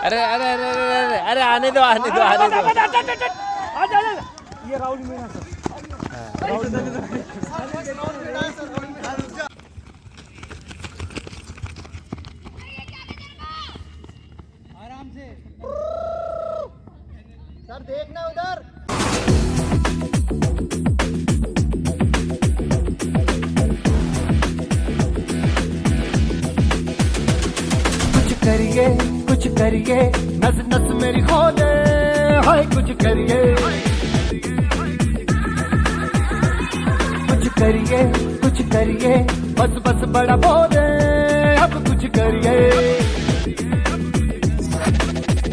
अरे अरे अरे अरे अरे आने दो आने दो आने दो। ये राहुल मीना सर। आराम से सर, देखना उधर। कुछ करिए नस नस मेरी खोले, हाय कुछ करिए बस बस बड़ा बोले, अब कुछ करिए।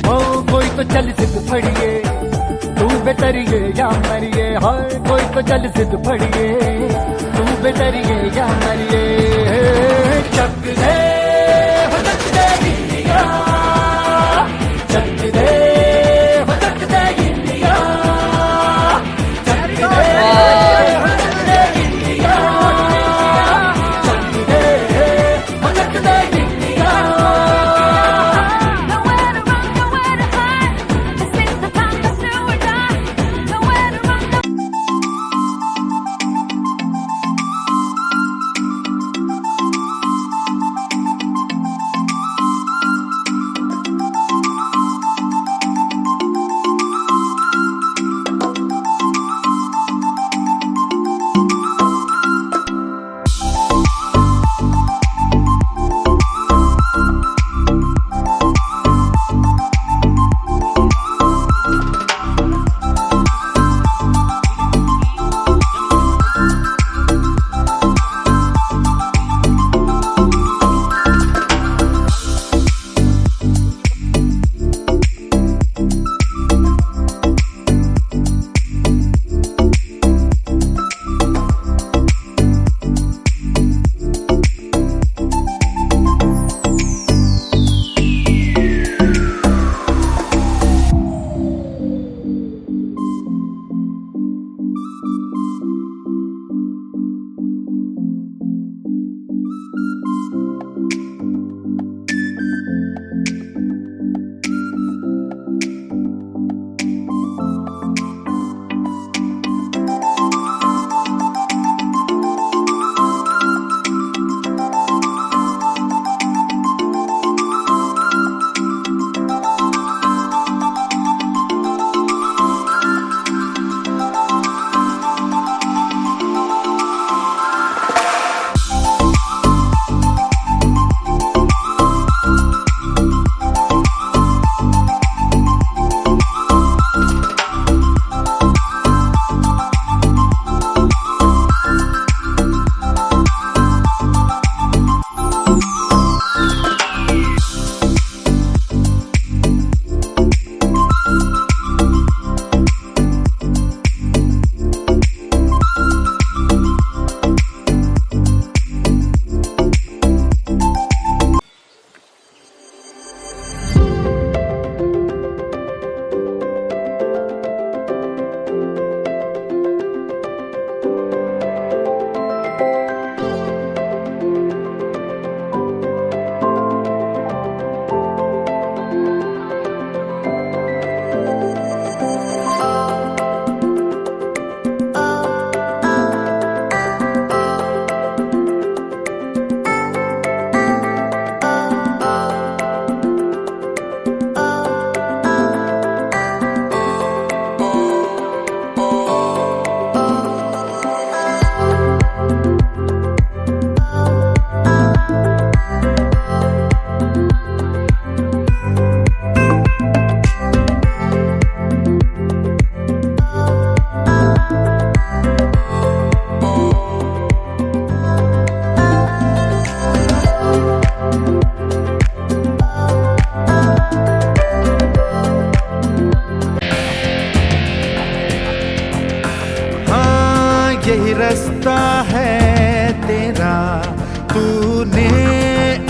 ओ कोई तो चल सिद्ध फड़िए, तू बेतरिए या मरिए, हाय कोई तो चल सिद्ध फड़िए, तू बेतरिए या मरिए। चक दे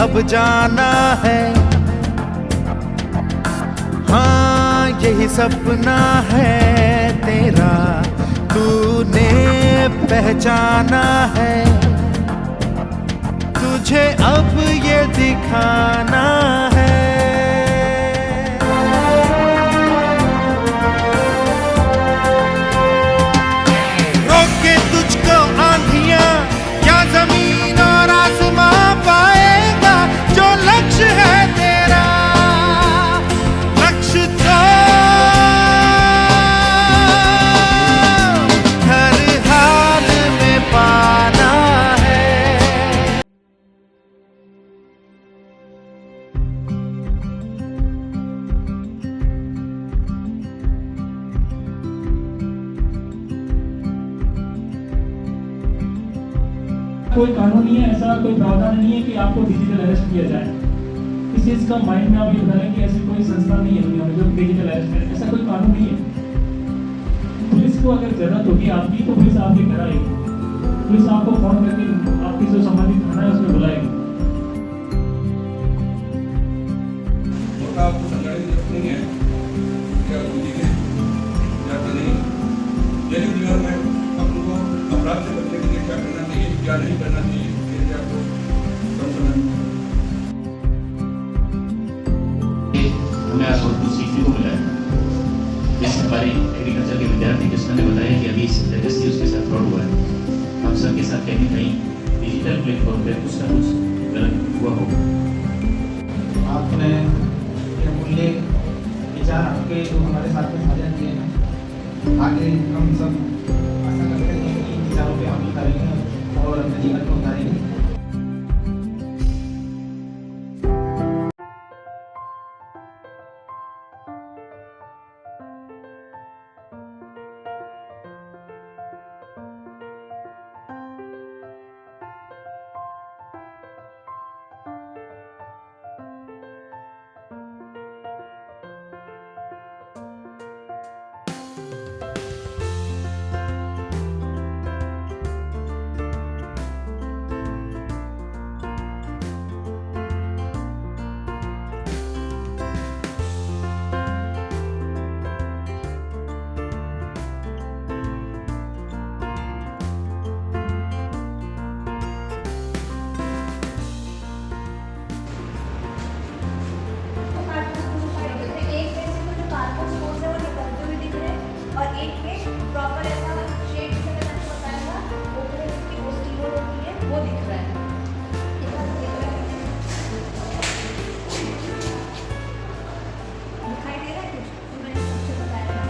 अब जाना है, हाँ यही सपना है तेरा, तूने पहचाना है, तुझे अब ये दिखाना है। रोके तुझको आंधियां या जमीन और आसमां, पाएगा जो लक्ष्य है तेरा, लक्ष्य तो हर हाल में पाना है। कोई कानून नहीं है, ऐसा कोई प्रावधान नहीं है कि आपको डिजिटल अरेस्ट किया जाए। इस चीज का माइंड में आप ये बताएं कि ऐसी कोई संस्था नहीं है दुनिया में जो डिजिटल अरेस्ट करे, ऐसा कोई कानून नहीं है। पुलिस को अगर जरूरत होगी आपकी तो पुलिस आपके घर आएगी, पुलिस आपको फोन करके आपकी जो संबंधित थाना है उसमें बुलाएगी। आपको संगठन की जरूरत नहीं है, क्या बुद्धि के जाते नहीं दैनिक जीवन में हमको अपराध से बचने के लिए क्या करना चाहिए, क्या नहीं करना चाहिए, ये आपको समझना है। हमें आज बहुत कुछ सीखने को मिला है। जैसे हमारे एग्रीकल्चर के विद्यार्थी कृष्ण ने बताया कि अभी लेटेस्टली उसके साथ फ्रॉड हुआ है। हम सबके साथ कहीं ना कहीं डिजिटल प्लेटफॉर्म पे कुछ ना कुछ गलत हुआ होगा। आपने ये मूल्य विचार आपके जो हमारे साथ में साझा किए हैं, आगे हम सब आशा करते हैं कि इन विचारों पे अमल करेंगे और अपने जीवन में उतारेंगे। और एक में प्रॉपर ऐसा शेड जैसा मैंने बताया था, ऊपर इसकी ओस्टियो होती है वो दिख रहा है। दिखाई दे रहा है कुछ तो मैंने सबसे बताया था।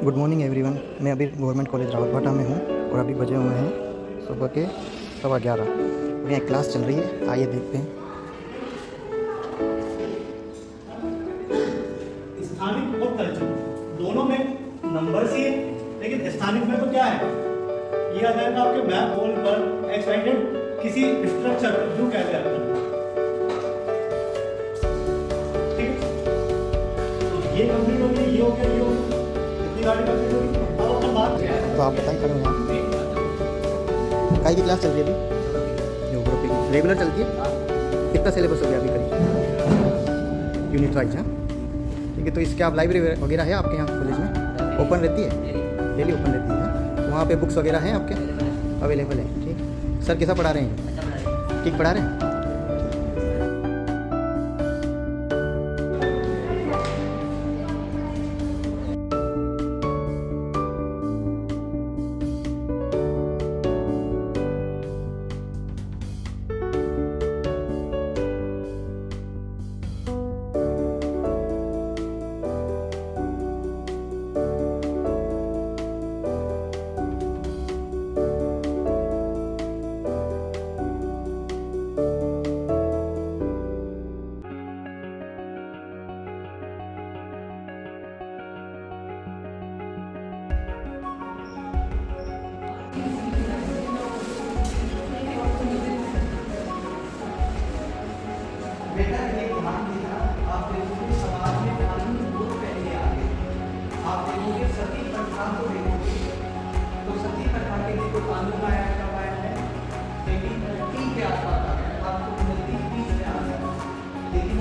Good morning everyone. मैं अभी गवर्नमेंट कॉलेज रावतबाटा में हूँ और अभी बजे हुए हैं सुबह के 11:15। और यहाँ क्लास चल रही है, आइए देखते हैं। स्थानिक और कल्चर दोनों में नंबर ही है, लेकिन स्थानिक में तो क्या है, ये आ जाएगा आपके मैप वॉल पर एक्सपेंडेड किसी स्ट्रक्चर पर जो कह जाता है, ठीक है। ये कंप्लीट हो गया, ये हो गया, ये हो गया, इतनी गाड़ी कंप्लीट हो गई। अब अपन बात तो आप बताएं करो यहाँ काई की क्लास चल रही है अभी, ज्योग्राफी की रेगुलर चलती है। कितना सिलेबस हो गया अभी करीब यूनिट वाइज? हाँ ठीक है। तो इसके आप लाइब्रेरी वगैरह है आपके यहाँ कॉलेज में? ओपन रहती है, डेली ओपन रहती है। तो वहाँ पे बुक्स वगैरह हैं आपके अवेलेबल है? ठीक। सर कैसा पढ़ा रहे हैं? ठीक पढ़ा रहे हैं?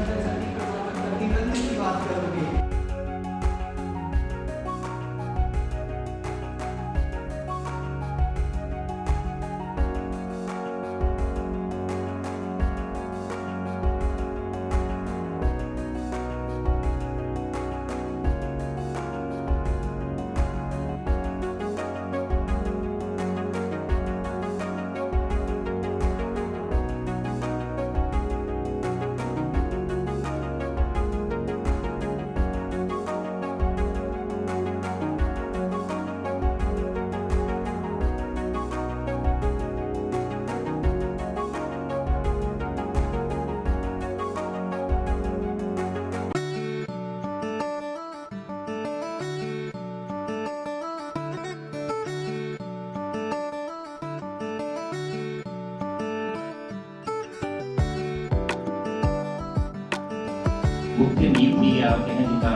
प्रतिबंध की बात करोगे। मुख्य नींव थी या कहने का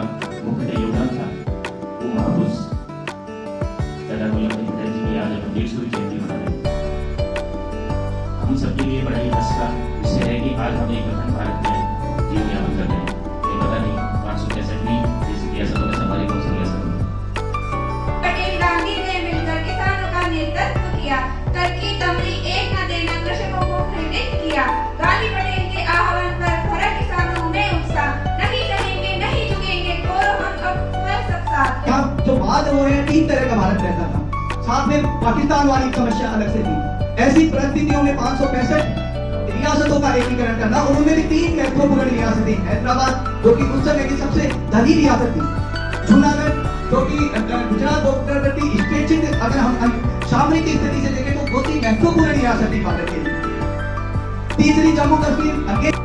मुख्य योगदान था वो महापुरुष सरदार वल्लभ भाई पटेल जी की आज हम 150वीं जयंती मना रहे हैं। हम सबके लिए बड़ा ही हर्ष का विषय है कि आज हम एक गठन भारत में जीवन यापन कर रहे हैं। ये पता नहीं 563वीं देश रियासतों में हमारी कौन सी रियासत है। पटेल गांधी ने मिलकर किसानों का नेतृत्व किया, कर की दमड़ी एक न देना कृषकों को प्रेरित किया। गांधी पटेल के आह्वान पर भरा किसानों में उत्साह, नहीं रहेंगे नहीं झुकेंगे करो हम अब है सब साथ। यहाँ जो बात हो रहे हैं 3 तरह का भारत रहता था, साथ में पाकिस्तान वाली समस्या अलग से थी। ऐसी परिस्थितियों में 565 रियासतों का एकीकरण करना और उनमें भी 3 महत्वपूर्ण रियासतें, हैदराबाद जो कि उस समय की सबसे धनी रियासत थी, जूनागढ़ जो कि गुजरात बॉर्डर स्टेट, अगर हम सामने की स्थिति से देखें तो बहुत ही महत्वपूर्ण रियासत थी भारत के लिए। तीसरी जम्मू कश्मीर आगे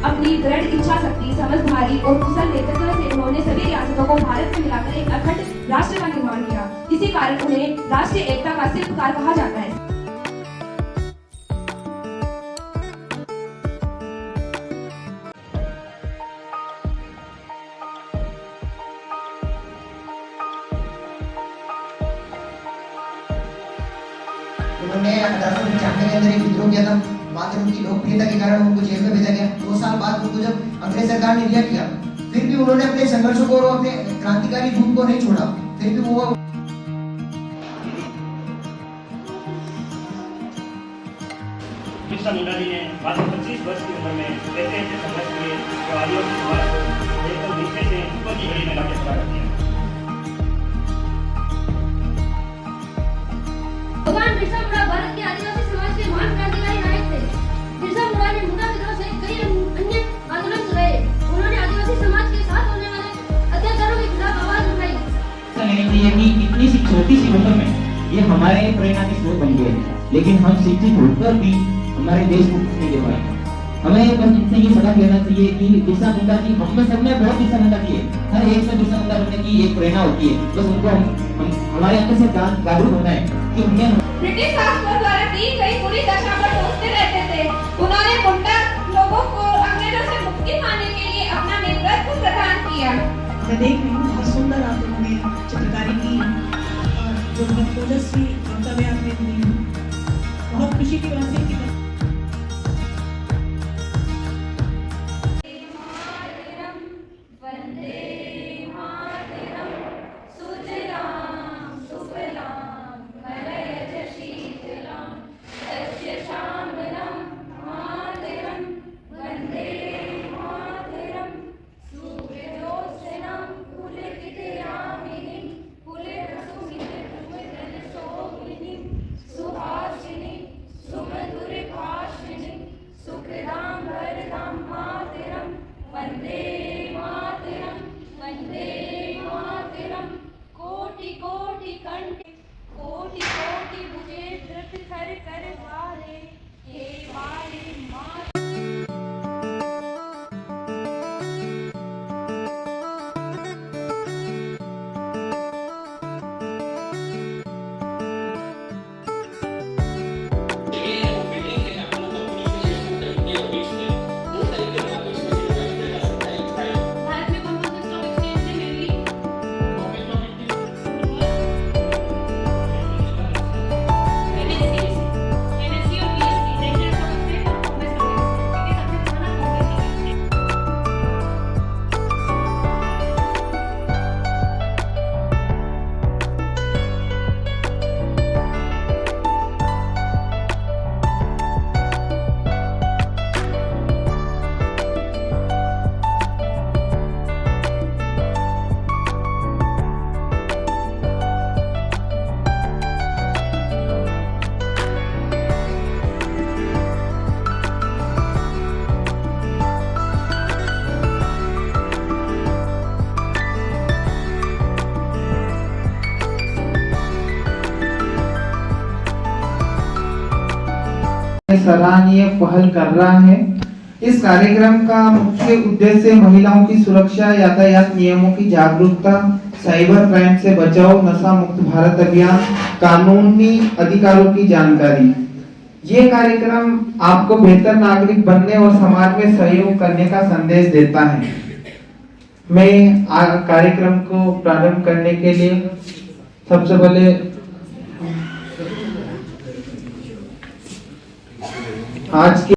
अपनी दृढ़ इच्छा शक्ति, समझदारी और कुशल नेतृत्व से उन्होंने सभी रियासतों को भारत में मिलाकर एक अखंड राष्ट्र का निर्माण किया। इसी कारण उन्हें राष्ट्रीय एकता का शिल्पकार कहा जाता है। उन्होंने 1895 के अंदर एक विद्रोह किया था, मात्र उनकी लोकप्रियता के कारण उनको जेल में भेजा गया। 2 साल बाद उनको जब अंग्रेज सरकार ने रिहा किया, फिर भी उन्होंने अपने संघर्षों को और अपने क्रांतिकारी धूम को नहीं छोड़ा। फिर भी वो बिरसा मुंडा जी ने मात्र 25 वर्ष की उम्र में ऐसे संघर्ष किए जो आदिवासी समाज को एकदम नीचे से ऊपर की घड़ी में लाके खड़ा कर दिया। भगवान बिरसा मुंडा भारत के आदिवासी समाज के महान क्रांतिकारी नायक थे। बिरसा मुंडा ने मुंडा विद्रोह से कई अन्य आंदोलन चलाए। उन्होंने आदिवासी समाज के साथ होने वाले अत्याचारों के खिलाफ आवाज उठाई। ऐसा नहीं चाहिए कि इतनी सी छोटी सी उम्र में ये हमारे प्रेरणा के स्रोत बन गए, लेकिन हम शिक्षित होकर भी हमारे देश को कुछ नहीं दे पाए। हमें बस इनसे ये सबक लेना चाहिए कि बिरसा मुंडा जी, हम में सब में बहुत बिरसा मुंडा की है, हर एक में बिरसा मुंडा बनने की एक प्रेरणा होती है। बस उनको हम हमारे अंदर से जागरूक होना है कि उन्हें ब्रिटिश शासकों द्वारा दी गई पूरी दशा पर सोचते रहते थे। उन्होंने मुंडा लोगों को अंग्रेजों से मुक्ति पाने के लिए अपना नेतृत्व प्रदान किया। मैं देख रही हूँ बहुत सुंदर आप लोगों ने चित्रकारी की और जो बहुत ओजस्वी वक्तव्य आपने दी, बहुत खुशी की बात है कि सुहासिनी सुमधुर सराहनीय पहल कर रहा है। इस कार्यक्रम का मुख्य उद्देश्य महिलाओं की सुरक्षा, यातायात नियमों की जागरूकता, साइबर क्राइम से बचाव, नशा मुक्त भारत अभियान, कानूनी अधिकारों की जानकारी। ये कार्यक्रम आपको बेहतर नागरिक बनने और समाज में सहयोग करने का संदेश देता है। मैं कार्यक्रम को प्रारंभ करने के लिए सबसे पहले आज के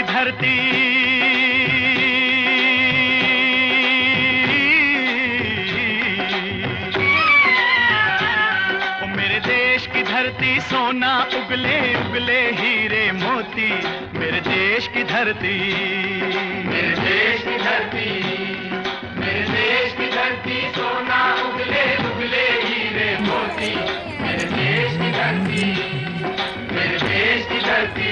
धरती ओ मेरे देश की धरती सोना उगले उगले हीरे मोती, मेरे देश की धरती, मेरे देश की धरती, मेरे देश की धरती सोना उगले उगले हीरे मोती, मेरे देश की धरती, मेरे देश की धरती।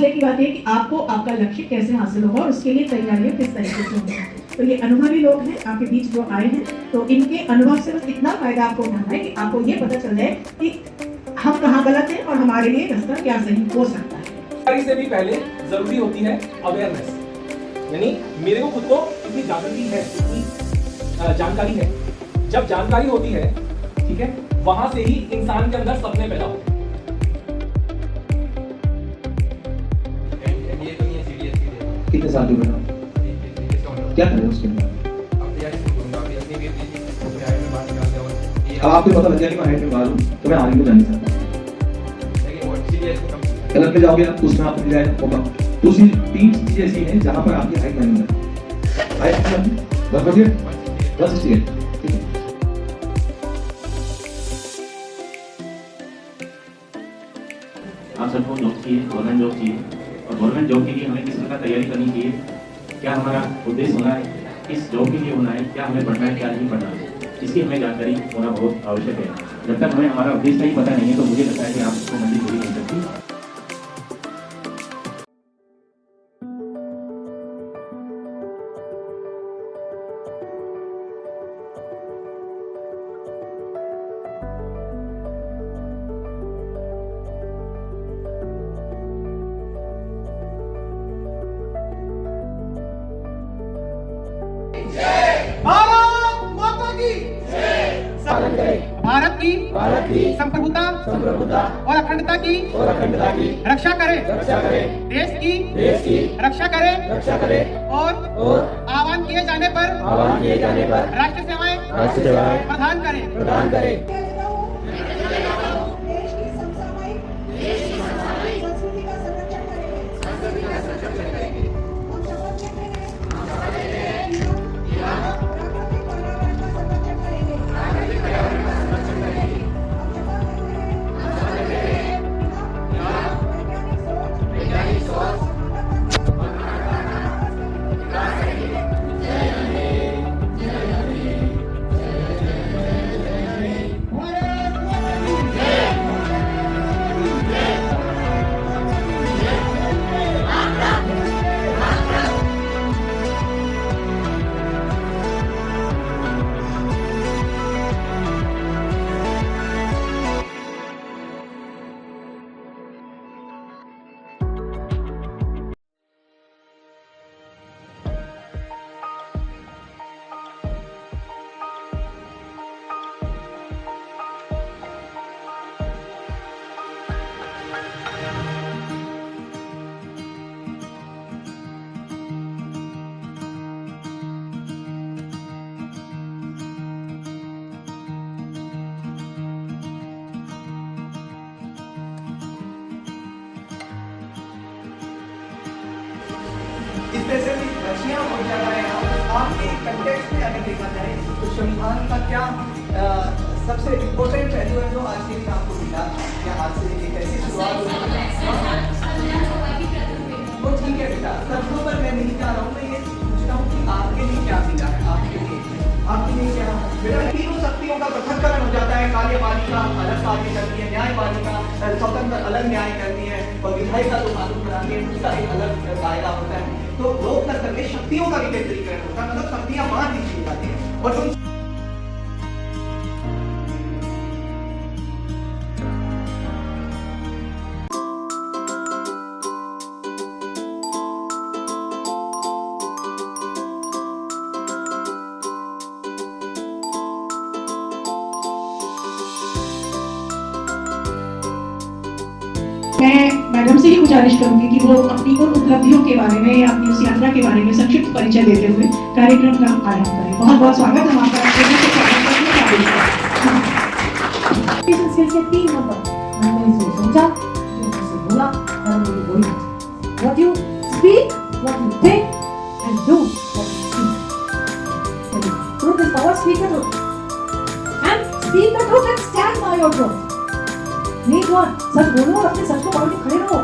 की बात है कि आपको आपका लक्ष्य कैसे हासिल होगा और उसके लिए तैयारियां किस तरीके से होंगी। तो ये अनुभवी लोग हैं आपके बीच जो आए हैं, तो इनके अनुभव से बस इतना फायदा आपको उठाना है कि आपको ये पता चल जाए कि हम कहाँ गलत हैं और हमारे लिए रास्ता क्या सही हो सकता है। जानकारी से भी पहले जरूरी होती है अवेयरनेस, यानी मेरे को खुद को इतनी जागृति है, इतनी जानकारी है। जब जानकारी होती है, ठीक है, वहां से ही इंसान के अंदर सपने पैदा होते हैं। कितने साल की बना क्या करें उसके अंदर? अब आपको पता लग गया कि मैं हाइट में बाहर हूँ, तो मैं आगे को जा नहीं सकता। कलर पे जाओगे ना, उसमें आपको मिल जाएगा होगा। दूसरी 3 चीजें ऐसी हैं जहाँ पर आपकी हाइट नहीं मिलती। हाइट बस बढ़िया 168, ठीक है। आप सबको जॉब चाहिए, गवर्नमेंट जॉब चाहिए, और गवर्नमेंट जॉब के लिए हमें किस प्रकार तैयारी करनी चाहिए, क्या हमारा उद्देश्य होना है, किस जॉब के लिए होना है, क्या हमें पढ़ना है, क्या नहीं पढ़ना है, इसकी हमें जानकारी होना बहुत आवश्यक है। जब तक हमें हमारा उद्देश्य ही पता नहीं है तो मुझे लगता है कि आप उसको मंजिल पूरी नहीं सकती। भारत की संप्रभुता और अखंडता की रक्षा करे, देश की रक्षा करे और आह्वान किए जाने पर राष्ट्र सेवाएं प्रदान करें। देश की समसामयिक संस्कृति का संरक्षण करेंगे। हम शपथ लेते हैं प्राकृतिक पर्यावरण का संरक्षण करेंगे। वैज्ञानिक सोच स्पेशली रशिया बहुत ज़्यादा है। आपके कंटेक्स्ट में अगर देखा जाए तो संविधान का क्या सबसे इम्पोर्टेंट वैल्यू है जो आज के दिन आपको मिला, या आज से एक ऐसी शुरुआत हुई? वो ठीक है बेटा, शब्दों पर मैं नहीं चाह रहा हूँ, मैं ये पूछता हूँ कि आपके लिए क्या मिला है, आपके लिए क्या बेटा? तीनों शक्तियों का पृथक्करण हो जाता है। कार्यपालिका अलग कार्य करती है, न्यायपालिका स्वतंत्र अलग न्याय करती है, और विधायिका जो कानून बनाती है उसका एक अलग दायरा होता है। तो लोकतंत्र में शक्तियों का विकेंद्रीकरण होता है, मतलब शक्तियां बांट दी जाती है और उन मैं मैडम से ही गुजारिश करूंगी कि वो अपनी उन उपलब्धियों के बारे में या अपनी उस यात्रा के बारे में संक्षिप्त परिचय देते हुए कार्यक्रम का आरंभ करें। बहुत बहुत स्वागत है आपका। के 3 नंबर मैंने इसको सोचा, जो मुझसे बोला और मुझे बोली, what you speak, what you think and do what you speak. Truth is power, speak the truth and speak the truth and stand by your truth. नहीं हुआ, सच बोलो और अपने सच को पकड़ के खड़े रहो।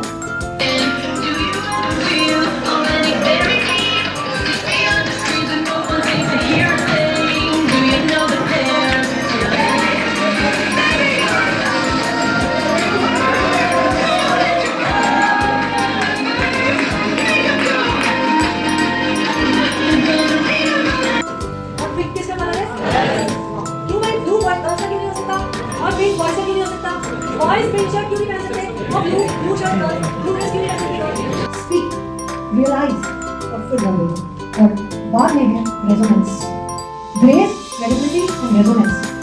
Realize और फिर बोलो। और बाद में है resonance, grace, credibility and resonance.